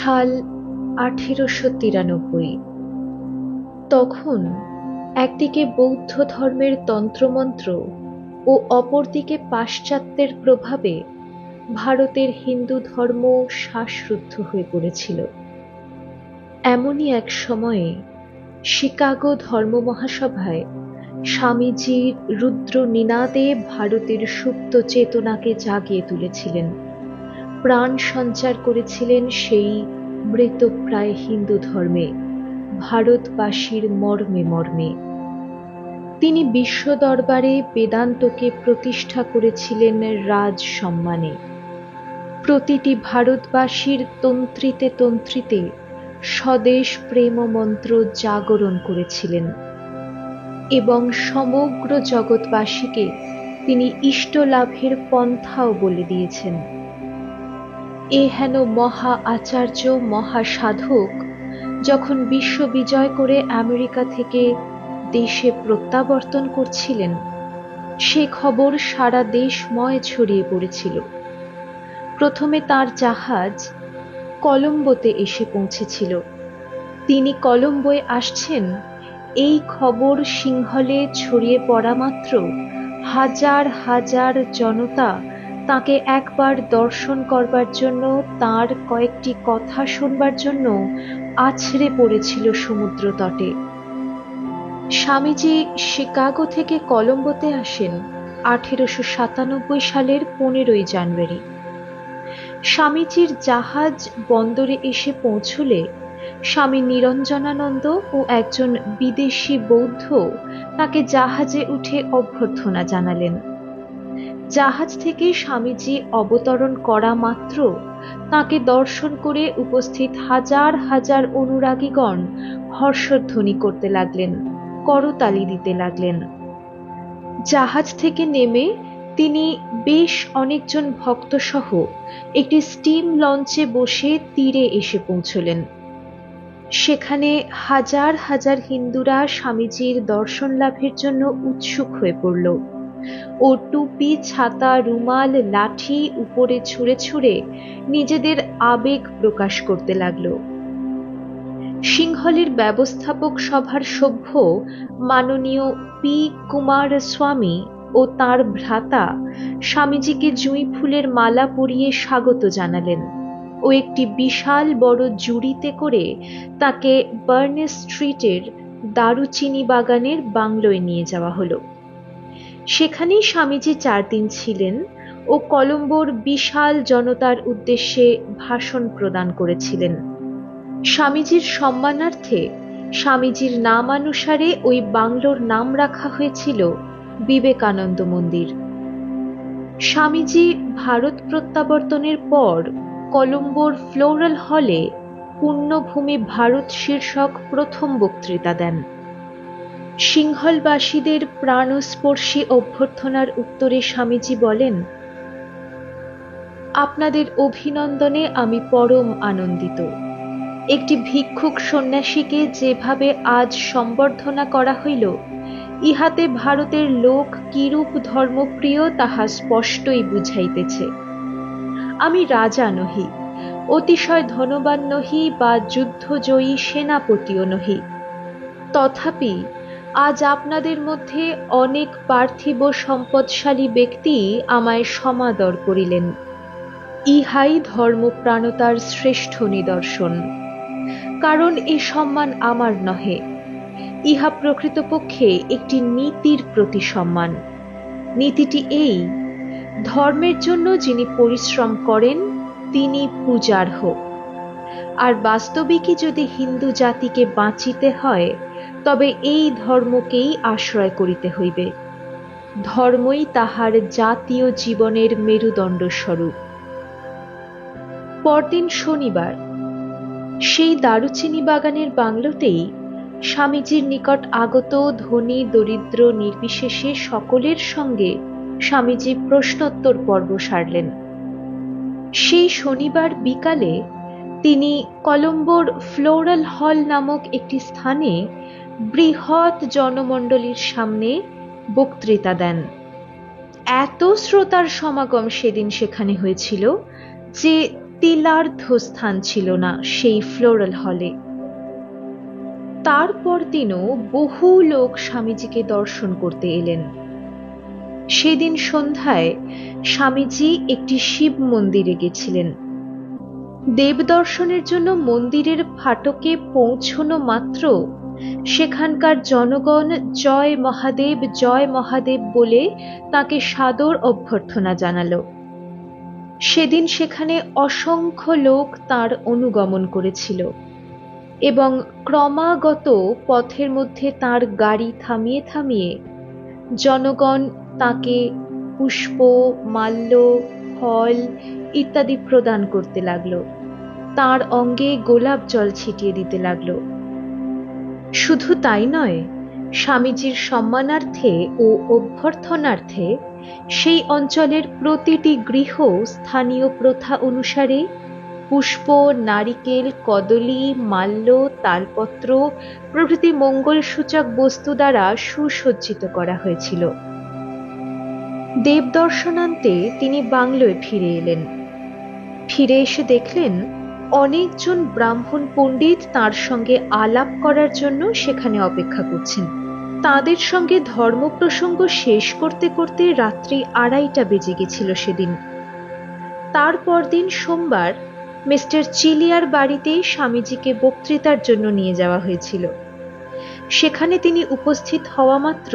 সাল 1893। তখন একদিকে বৌদ্ধ ধর্মের তন্ত্রমন্ত্র ও অপরদিকে পাশ্চাত্যের প্রভাবে ভারতের হিন্দু ধর্ম শ্বাসরুদ্ধ হয়ে পড়েছিল। এমনই এক সময়ে শিকাগো ধর্ম মহাসভায় স্বামীজির রুদ্র নিনাদে ভারতের সুপ্ত চেতনাকে জাগিয়ে তুলেছিলেন, প্রাণ সঞ্চার করেছিলেন সেই মৃতপ্রায় হিন্দু ধর্মে, ভারতবাসীর মর্মে মর্মে। তিনি বিশ্ব দরবারে বেদান্তকে প্রতিষ্ঠা করেছিলেন রাজ সম্মানে। প্রতিটি ভারতবাসীর তন্ত্রিতে তন্ত্রিতে স্বদেশ প্রেম মন্ত্র জাগরণ করেছিলেন এবং সমগ্র জগৎবাসীকে তিনি ইষ্ট লাভের পন্থাও বলে দিয়েছেন। এ হেন মহা আচার্য মহাসাধক যখন বিশ্ব বিজয় করে আমেরিকা থেকে দেশে প্রত্যাবর্তন করছিলেন, সে খবর সারা দেশময় ছড়িয়ে পড়েছিল। প্রথমে তার জাহাজ কলম্বোতে এসে পৌঁছেছিল। তিনি কলম্বোয় আসছেন এই খবর সিংহলে ছড়িয়ে পড়া মাত্র হাজার হাজার জনতা তাকে একবার দর্শন করবার জন্য, তার কয়েকটি কথা শুনবার জন্য আছড়ে পড়েছিল সমুদ্র তটে। স্বামীজি শিকাগো থেকে কলম্বোতে আসেন 1897 সালের 15 জানুয়ারি। স্বামীজির জাহাজ বন্দরে এসে পৌঁছলে স্বামী নিরঞ্জনানন্দ ও একজন বিদেশি বৌদ্ধ তাকে জাহাজে উঠে অভ্যর্থনা জানালেন। জাহাজ থেকে স্বামীজি অবতরণ করা মাত্র তাকে দর্শন করে উপস্থিত হাজার হাজার অনুরাগীগণ হর্ষধ্বনি করতে লাগলেন, করতালি দিতে লাগলেন। জাহাজ থেকে নেমে তিনি বেশ অনেকজন ভক্ত সহ একটি স্টিম লঞ্চে বসে তীরে এসে পৌঁছলেন। সেখানে হাজার হাজার হিন্দুরা স্বামীজির দর্শন লাভের জন্য উৎসুক হয়ে পড়ল ও টুপি, ছাতা, রুমাল, লাঠি উপরে ছুঁড়ে ছুঁড়ে নিজেদের আবেগ প্রকাশ করতে লাগলো। সিংহলের ব্যবস্থাপক সভার সভ্য মাননীয় পি কুমারস্বামী ও তার ভ্রাতা স্বামীজিকে জুঁই ফুলের মালা পরিয়ে স্বাগত জানালেন ও একটি বিশাল বড় জুড়িতে করে তাকে বার্নেস স্ট্রিটের দারুচিনি বাগানের বাংলোয় নিয়ে যাওয়া হলো। সেখানেই স্বামীজি 4 দিন ছিলেন ও কলম্বোর বিশাল জনতার উদ্দেশ্যে ভাষণ প্রদান করেছিলেন। স্বামীজির সম্মানার্থে স্বামীজির নামানুসারে ওই বাংলোর নাম রাখা হয়েছিল বিবেকানন্দ মন্দির। স্বামীজি ভারত প্রত্যাবর্তনের পর কলম্বোর ফ্লোরাল হলে পুণ্যভূমি ভারত শীর্ষক প্রথম বক্তৃতা দেন। সিংহলবাসীদের প্রাণস্পর্শী অভ্যর্থনার উত্তরে স্বামীজি বলেন, আপনাদের অভিনন্দনে আমি পরম আনন্দিত। একটি ভিক্ষুক সন্ন্যাসীকে যেভাবে আজ সম্বর্ধনা করা হইল, ইহাতে ভারতের লোক কিরূপ ধর্মপ্রিয় তাহা স্পষ্টই বুঝাইতেছে। আমি রাজা নহি, অতিশয় ধনবান নহি বা যুদ্ধজয়ী সেনাপতিও নহি, তথাপি আজ আপনাদের মধ্যে অনেক পার্থিব সম্পদশালী ব্যক্তি আমায় সমাদর করিলেন। ইহাই ধর্মপ্রাণতার শ্রেষ্ঠ নিদর্শন। কারণ এ সম্মান আমার নহে, ইহা প্রকৃতপক্ষে একটি নীতির প্রতি সম্মান। নীতিটি এই, ধর্মের জন্য যিনি পরিশ্রম করেন তিনি পূজার্হ। আর বাস্তবিকই যদি হিন্দু জাতিকে বাঁচিতে হয়, তবে এই ধর্মকেই আশ্রয় করিতে হইবে। ধর্মই তাহার জাতীয় জীবনের মেরুদণ্ড স্বরূপ। পরদিন শনিবার সেই দারুচিনি বাগানের বাংলোতেই স্বামীজির নিকট আগত ধনী দরিদ্র নির্বিশেষে সকলের সঙ্গে স্বামীজি প্রশ্নোত্তর পর্ব সারলেন। সেই শনিবার বিকালে তিনি কলম্বোর ফ্লোরাল হল নামক একটি স্থানে বৃহৎ জনমণ্ডলীর সামনে বক্তৃতা দেন। এত শ্রোতার সমাগম সেদিন সেখানে হয়েছিল যে তিলার্ধ স্থান ছিল না সেই ফ্লোরাল হলে। তারপর দিনও বহু লোক স্বামীজিকে দর্শন করতে এলেন। সেদিন সন্ধ্যায় স্বামীজি একটি শিব মন্দিরে গেছিলেন। দেব দর্শনের জন্য মন্দিরের ফাটকে পৌঁছনো মাত্র সেখানকার জনগণ জয় মহাদেব বলে তাকে সাদর অভ্যর্থনা জানালো। সেদিন সেখানে অসংখ্য লোক তার অনুগমন করেছিল এবং ক্রমাগত পথের মধ্যে তার গাড়ি থামিয়ে থামিয়ে জনগণ তাকে পুষ্প, মাল্য, ফল ইত্যাদি প্রদান করতে লাগলো। তার অঙ্গে গোলাপ জল ছিটিয়ে দিতে লাগলো। শুধু তাই নয়, স্বামীজির সম্মানার্থে ও অভ্যর্থনার্থে সেই অঞ্চলের প্রতিটি গৃহ স্থানীয় প্রথা অনুসারে পুষ্প, নারিকেল, কদলী, মাল্য, তালপত্র প্রভৃতি মঙ্গলসূচক বস্তু দ্বারা সুসজ্জিত করা হয়েছিল। দেব দর্শনান্তে তিনি বাংলোয় ফিরে এলেন। ফিরে এসে দেখলেন অনেকজন ব্রাহ্মণ পণ্ডিত তার সঙ্গে আলাপ করার জন্য সেখানে অপেক্ষা করছেন। তাদের সঙ্গে ধর্ম প্রসঙ্গ শেষ করতে করতে রাত্রি 2:30 বেজে গেছিল সেদিন। তারপর দিন সোমবার মিস্টার চিলিয়ার বাড়িতে স্বামীজিকে বক্তৃতার জন্য নিয়ে যাওয়া হয়েছিল। সেখানে তিনি উপস্থিত হওয়া মাত্র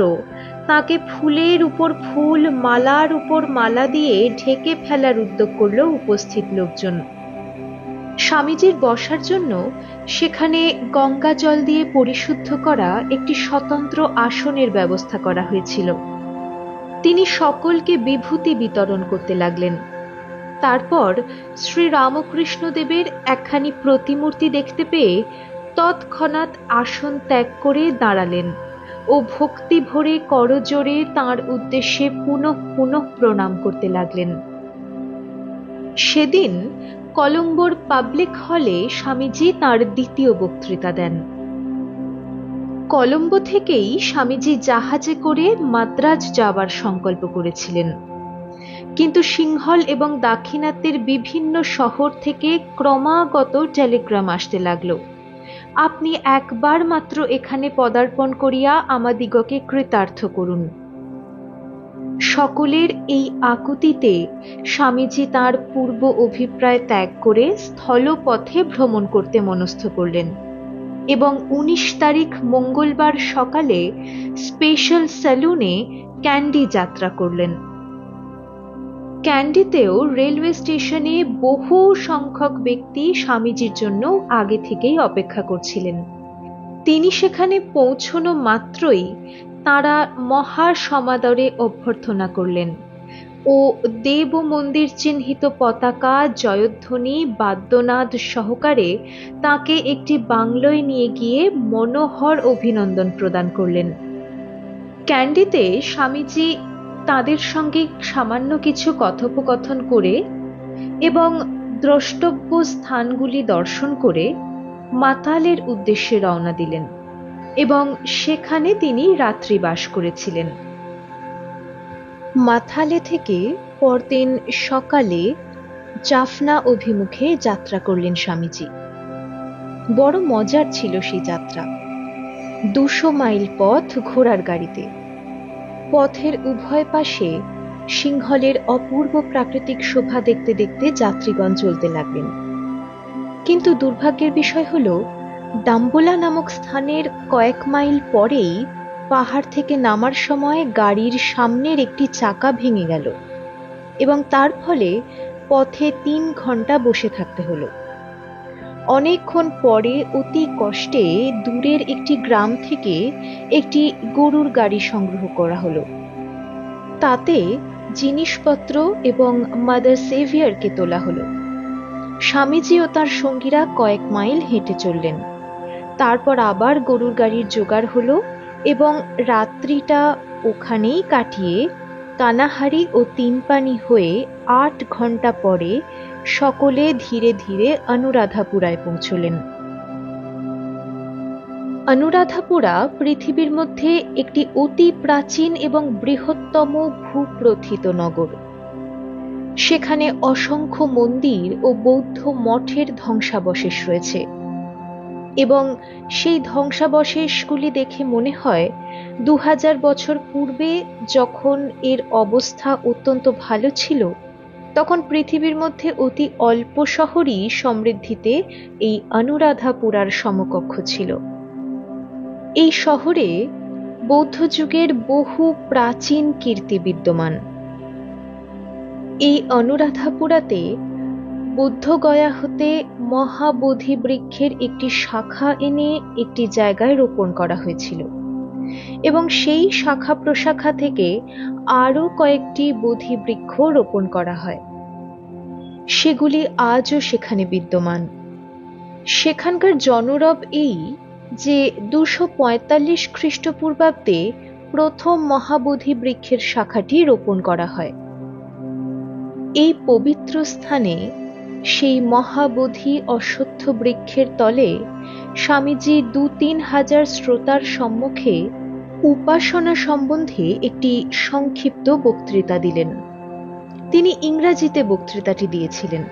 তাকে ফুলের উপর ফুল, মালার উপর মালা দিয়ে ঢেকে ফেলার উদ্যোগ করল উপস্থিত লোকজন। স্বামীজির বসার জন্য সেখানে গঙ্গা জল দিয়ে পরিশুদ্ধ করা একটি স্বতন্ত্র আসনের ব্যবস্থা করা হয়েছিল। তিনি সকলকে বিভূতি বিতরণ করতে লাগলেন। তারপর শ্রী রামকৃষ্ণদেবের একখানি প্রতিমূর্তি দেখতে পেয়ে তৎক্ষণাৎ আসন ত্যাগ করে দাঁড়ালেন ও ভক্তি ভরে করজোড়ে তাঁর উদ্দেশ্যে পুনঃ পুনঃ প্রণাম করতে লাগলেন। সেদিন কলম্বোর পাবলিক হলে স্বামীজি তাঁর দ্বিতীয় বক্তৃতা দেন। কলম্বো থেকেই স্বামীজি জাহাজে করে মাদ্রাজ যাবার সংকল্প করেছিলেন, কিন্তু সিংহল এবং দাক্ষিণাত্যের বিভিন্ন শহর থেকে ক্রমাগত টেলিগ্রাম আসতে লাগলো, আপনি একবার মাত্র এখানে পদার্পণ করিয়া আমাদিগকে কৃতার্থ করুন। সকলের এই আকুতিতে স্বামীজি তাঁর পূর্ব অভিপ্রায় ত্যাগ করে স্থলপথে ভ্রমণ করতে মনস্থ করলেন এবং 19 তারিখ মঙ্গলবার সকালে স্পেশাল স্যালুনে ক্যান্ডি যাত্রা করলেন। ক্যান্ডিতেও রেলওয়ে স্টেশনে বহু সংখ্যক ব্যক্তি স্বামীজির জন্য আগে থেকেই অপেক্ষা করছিলেন। তিনি সেখানে পৌঁছনো মাত্রই তাঁরা মহা সমাদরে অভ্যর্থনা করলেন ও দেব মন্দির চিহ্নিত পতাকা, জয়ধ্বনি, বাদ্যনাদ সহকারে তাকে একটি বাংলোয় নিয়ে গিয়ে মনোহর অভিনন্দন প্রদান করলেন। ক্যান্ডিতে স্বামীজি তাদের সঙ্গে সামান্য কিছু কথোপকথন করে এবং দ্রষ্টব্য স্থানগুলি দর্শন করে মাতালের উদ্দেশ্যে রওনা দিলেন এবং সেখানে তিনি রাত্রিবাস করেছিলেন। মাথালে থেকে পরদিন সকালে জাফনা অভিমুখে যাত্রা করলেন স্বামীজি। বড় মজার ছিল সেই যাত্রা। 200 মাইল পথ ঘোড়ার গাড়িতে। পথের উভয় পাশে সিংহলের অপূর্ব প্রাকৃতিক শোভা দেখতে দেখতে যাত্রীগণ চলতে লাগলেন। কিন্তু দুর্ভাগ্যের বিষয় হলো, ডাম্বোলা নামক স্থানের কয়েক মাইল পরেই পাহাড় থেকে নামার সময় গাড়ির সামনের একটি চাকা ভেঙে গেল এবং তার ফলে পথে 3 ঘন্টা বসে থাকতে হলো। অনেকক্ষণ পরে অতি কষ্টে দূরের একটি গ্রাম থেকে একটি গরুর গাড়ি সংগ্রহ করা হলো। তাতে জিনিসপত্র এবং মাদার সেভিয়ারকে তোলা হলো। স্বামীজি ও তার সঙ্গীরা কয়েক মাইল হেঁটে চললেন। তারপর আবার গরুর গাড়ির জোগাড় হলো এবং রাত্রিটা ওখানেই কাটিয়ে কানাহারি ও তিনপানি হয়ে 8 ঘন্টা পরে সকলে ধীরে ধীরে অনুরাধাপুরায় পৌঁছলেন। অনুরাধাপুরা পৃথিবীর মধ্যে একটি অতি প্রাচীন এবং বৃহত্তম ভূপ্রথিত নগর। সেখানে অসংখ্য মন্দির ও বৌদ্ধ মঠের ধ্বংসাবশেষ রয়েছে এবং সেই ধ্বংসাবশেষগুলি দেখে মনে হয় 2000 বছর পূর্বে যখন এর অবস্থা অত্যন্ত ভালো ছিল, তখন পৃথিবীর মধ্যে অতি অল্প শহরই সমৃদ্ধিতে এই অনুরাধাপুরার সমকক্ষ ছিল। এই শহরে বৌদ্ধ যুগের বহু প্রাচীন কীর্তি বিদ্যমান। এই অনুরাধাপুরাতে বুদ্ধগয়া হতে মহাবোধি বৃক্ষের একটি শাখা এনে একটি জায়গায় রোপণ করা হয়েছিল এবং সেই শাখা প্রশাখা থেকে আরো কয়েকটি বোধি বৃক্ষ রোপণ করা হয়। সেগুলি আজও সেখানে বিদ্যমান। সেখানকার জনরব এই যে 245 খ্রিস্টপূর্বাব্দে প্রথম মহাবোধি বৃক্ষের শাখাটি রোপণ করা হয়। এই পবিত্র স্থানে সেই মহাবোধি অশ্বত্থ বৃক্ষের তলে স্বামীজি 2-3 হাজার শ্রোতার সম্মুখে উপাসনা সম্বন্ধে একটি সংক্ষিপ্ত বক্তৃতা দিলেন। তিনি ইংরাজিতে বক্তৃতাটি দিয়েছিলেন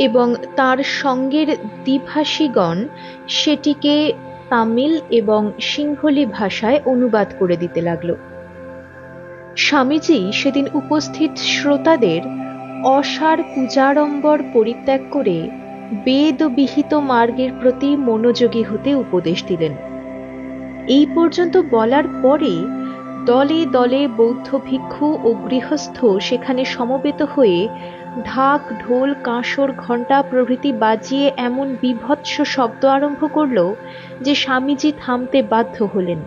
এবং তার সঙ্গের দ্বিভাষীগণ সেটিকে তামিল এবং সিংহলি ভাষায় অনুবাদ করে দিতে লাগল। স্বামীজি সেদিন উপস্থিত শ্রোতাদের অসার পূজাড়ম্বর পরিত্যাগ করে বেদ বিহিত মার্গের প্রতি মনোযোগী হতে উপদেশ দিলেন। এই পর্যন্ত বলার পরে দলে দলে বৌদ্ধ ভিক্ষু ও গৃহস্থ সেখানে সমবেত হয়ে ঢাক, ঢোল, কাঁসর, ঘণ্টা প্রভৃতি বাজিয়ে এমন বীভৎস শব্দ আরম্ভ করল যে স্বামীজি থামতে বাধ্য হলেন।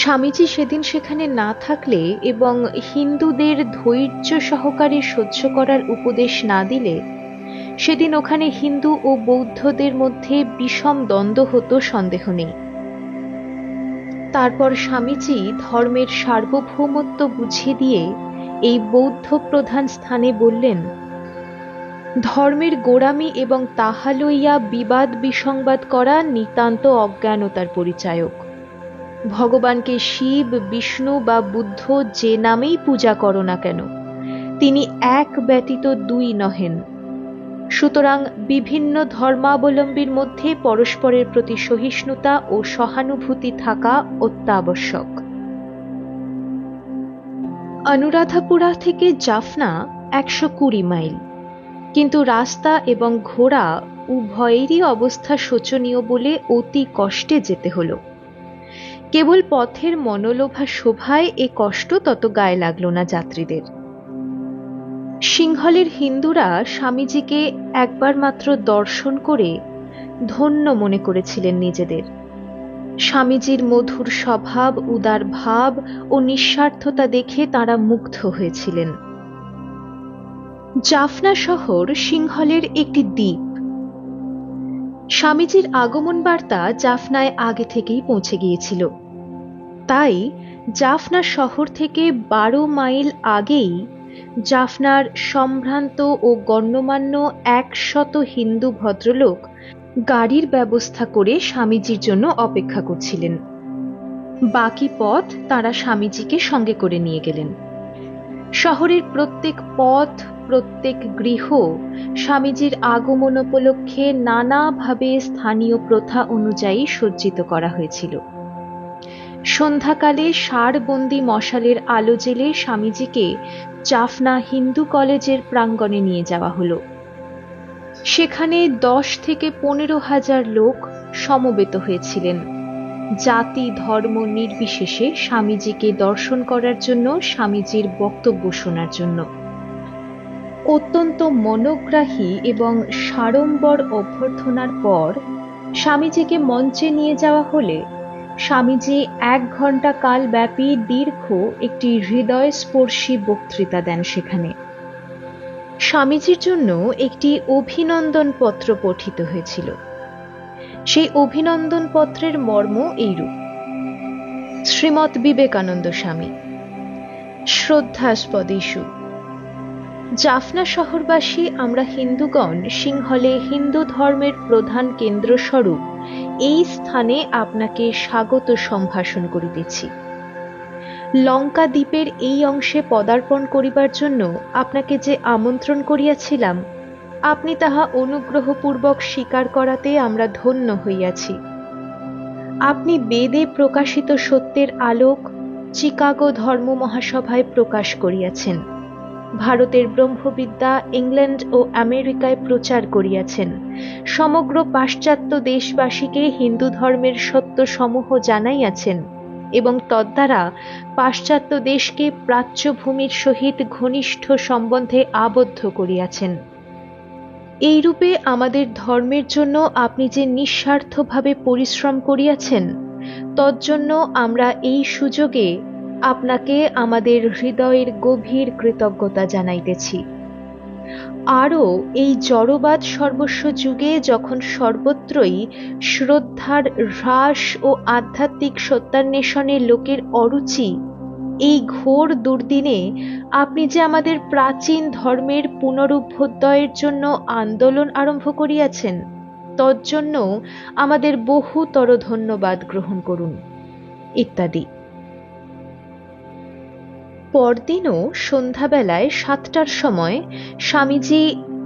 স্বামীজি সেদিন সেখানে না থাকলে এবং হিন্দুদের ধৈর্য সহকারে সহ্য করার উপদেশ না দিলে সেদিন ওখানে হিন্দু ও বৌদ্ধদের মধ্যে বিষম দ্বন্দ্ব হতো, সন্দেহ নেই। তারপর স্বামীজি ধর্মের সার্বভৌমত্ব বুঝিয়ে দিয়ে এই বৌদ্ধ প্রধান স্থানে বললেন, ধর্মের গোড়ামি এবং তাহা লইয়া বিবাদ বিসংবাদ করা নিতান্ত অজ্ঞানতার পরিচায়ক। ভগবানকে শিব, বিষ্ণু বা বুদ্ধ যে নামেই পূজা করো না কেন, তিনি এক ব্যতীত দুই নহেন। সুতরাং বিভিন্ন ধর্মাবলম্বীর মধ্যে পরস্পরের প্রতি সহিষ্ণুতা ও সহানুভূতি থাকা অত্যাবশ্যক। অনুরাধাপুরা থেকে জাফনা 120 মাইল, কিন্তু রাস্তা এবং ঘোড়া উভয়েরই অবস্থা শোচনীয় বলে অতি কষ্টে যেতে হলো। কেবল পথের মনোলোভা শোভায় এ কষ্ট তত গায়ে লাগলো না যাত্রীদের। সিংহলের হিন্দুরা স্বামীজিকে একবার মাত্র দর্শন করে ধন্য মনে করেছিলেন নিজেদের। স্বামীজির মধুর স্বভাব, উদার ভাব ও নিঃস্বার্থতা দেখে তারা মুগ্ধ হয়েছিলেন। জাফনা শহর সিংহলের একটি দ্বীপ। স্বামীজির আগমন বার্তা জাফনায় আগে থেকেই পৌঁছে গিয়েছিল। তাই জাফনা শহর থেকে 12 মাইল আগেই জাফনার সম্ভ্রান্ত ও গণ্যমান্য 100 হিন্দু ভদ্রলোক গাড়ির ব্যবস্থা করে স্বামীজির জন্য অপেক্ষা করছিলেন। বাকি পথ তারা স্বামীজিকে সঙ্গে করে নিয়ে গেলেন। শহরের প্রত্যেক পথ, প্রত্যেক গৃহ স্বামীজির আগমন উপলক্ষে নানাভাবে স্থানীয় প্রথা অনুযায়ী সজ্জিত করা হয়েছিল। সন্ধ্যাকালে ষাঁড়বন্দি মশালের আলো জেলে স্বামীজিকে জাফনা হিন্দু কলেজের প্রাঙ্গণে নিয়ে যাওয়া হলো। সেখানে 10 থেকে 15 হাজার লোক সমবেত হয়েছিলেন, জাতি ধর্ম নির্বিশেষে স্বামীজিকে দর্শন করার জন্য, স্বামীজির বক্তব্য শোনার জন্য। অত্যন্ত মনোগ্রাহী এবং সাড়ম্বর অভ্যর্থনার পর স্বামীজিকে মঞ্চে নিয়ে যাওয়া হলে স্বামীজি 1 ঘণ্টা কাল ব্যাপী দীর্ঘ একটি হৃদয়স্পর্শী বক্তৃতা দেন সেখানে। স্বামীজির জন্য একটি অভিনন্দন পত্র পঠিত হয়েছিল। সেই অভিনন্দন পত্রের মর্ম এইরূপ: শ্রীমৎ বিবেকানন্দ স্বামী, শ্রদ্ধাস্পদেষু, জাফনা শহরবাসী আমরা হিন্দুগণ সিংহলে হিন্দু ধর্মের প্রধান কেন্দ্রস্বরূপ এই স্থানে আপনাকে স্বাগত সম্ভাষণ করিতেছি। লঙ্কা দ্বীপের এই অংশে পদার্পণ করিবার জন্য আপনাকে যে আমন্ত্রণ করিয়াছিলাম, আপনি তাহা অনুগ্রহপূর্বক স্বীকার করাতে আমরা ধন্য হইয়াছি। আপনি বেদে প্রকাশিত সত্যের আলোক চিকাগো ধর্ম মহাসভায় প্রকাশ করিয়াছেন, ভারতের ব্রহ্মবিদ্যা ইংল্যান্ড ও আমেরিকায় প্রচার করিয়াছেন, সমগ্র পাশ্চাত্য দেশবাসীকে হিন্দু ধর্মের সত্য সমূহ জানাইয়াছেন এবং তদ্বারা পাশ্চাত্য দেশকে প্রাচ্যভূমির সহিত ঘনিষ্ঠ সম্বন্ধে আবদ্ধ করিয়াছেন। এইরূপে আমাদের ধর্মের জন্য আপনি যে নিঃস্বার্থভাবে পরিশ্রম করিয়াছেন, তজ্জন্য আমরা এই সুযোগে আপনাকে আমাদের হৃদয়ের গভীর কৃতজ্ঞতা জানাইতেছি। আরও এই জড়বাদ সর্বস্ব যুগে যখন সর্বত্রই শ্রদ্ধার হ্রাস ও আধ্যাত্মিক সত্যান্বেষণে লোকের অরুচি, এই ঘোর দুর্দিনে আপনি যে আমাদের প্রাচীন ধর্মের পুনরুদ্ধয়ের জন্য আন্দোলন আরম্ভ করিয়াছেন, তজ্জন্য আমাদের বহুতর ধন্যবাদ গ্রহণ করুন, ইত্যাদি। পরদিনও সন্ধ্যাবেলায় 7টার সময় স্বামীজি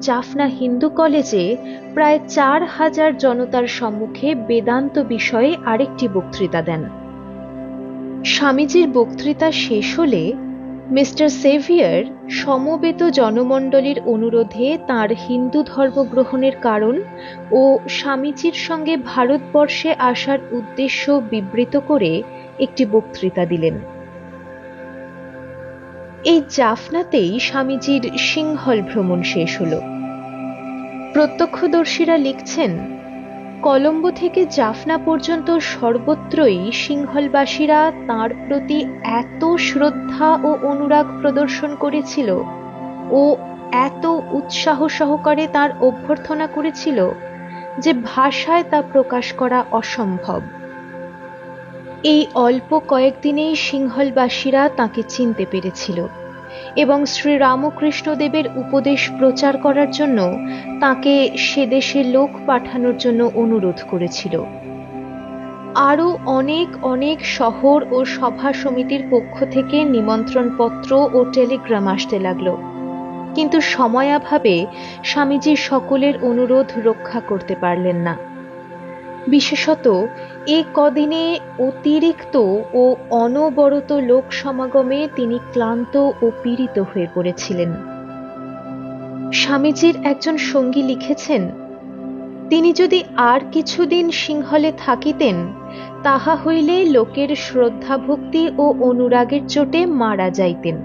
জাফনা হিন্দু কলেজে প্রায় 4000 জনতার সম্মুখে বেদান্ত বিষয়ে আরেকটি বক্তৃতা দেন। স্বামীজির বক্তৃতা শেষ হলে মিস্টার সেভিয়ার সমবেত জনমণ্ডলীর অনুরোধে তাঁর হিন্দু ধর্ম গ্রহণের কারণ ও স্বামীজির সঙ্গে ভারতবর্ষে আসার উদ্দেশ্য বিবৃত করে একটি বক্তৃতা দিলেন। এই জাফনাতেই স্বামীজির সিংহল ভ্রমণ শেষ হল। প্রত্যক্ষদর্শীরা লিখছেন, কলম্বো থেকে জাফনা পর্যন্ত সর্বত্রই সিংহলবাসীরা তাঁর প্রতি এত শ্রদ্ধা ও অনুরাগ প্রদর্শন করেছিল ও এত উৎসাহ সহকারে তাঁর অভ্যর্থনা করেছিল যে ভাষায় তা প্রকাশ করা অসম্ভব। এই অল্প কয়েকদিনেই সিংহলবাসীরা তাঁকে চিনতে পেরেছিল এবং শ্রীরামকৃষ্ণদেবের উপদেশ প্রচার করার জন্য তাঁকে সে দেশে লোক পাঠানোর জন্য অনুরোধ করেছিল। আরও অনেক অনেক শহর ও সভা সমিতির পক্ষ থেকে নিমন্ত্রণপত্র ও টেলিগ্রাম আসতে লাগলো, কিন্তু সময়াভাবে স্বামীজি সকলের অনুরোধ রক্ষা করতে পারলেন না। বিশেষত এ কদিনে অতিরিক্ত ও অনবরত লোক সমাগমে তিনি ক্লান্ত ও পীড়িত হয়ে পড়েছিলেন। স্বামীজির একজন সঙ্গী লিখেছেন, তিনি যদি আর কিছুদিন সিংহলে থাকিতেন, তাহা হইলে লোকের শ্রদ্ধা ভক্তি ও অনুরাগের চোটে মারা যাইতেন।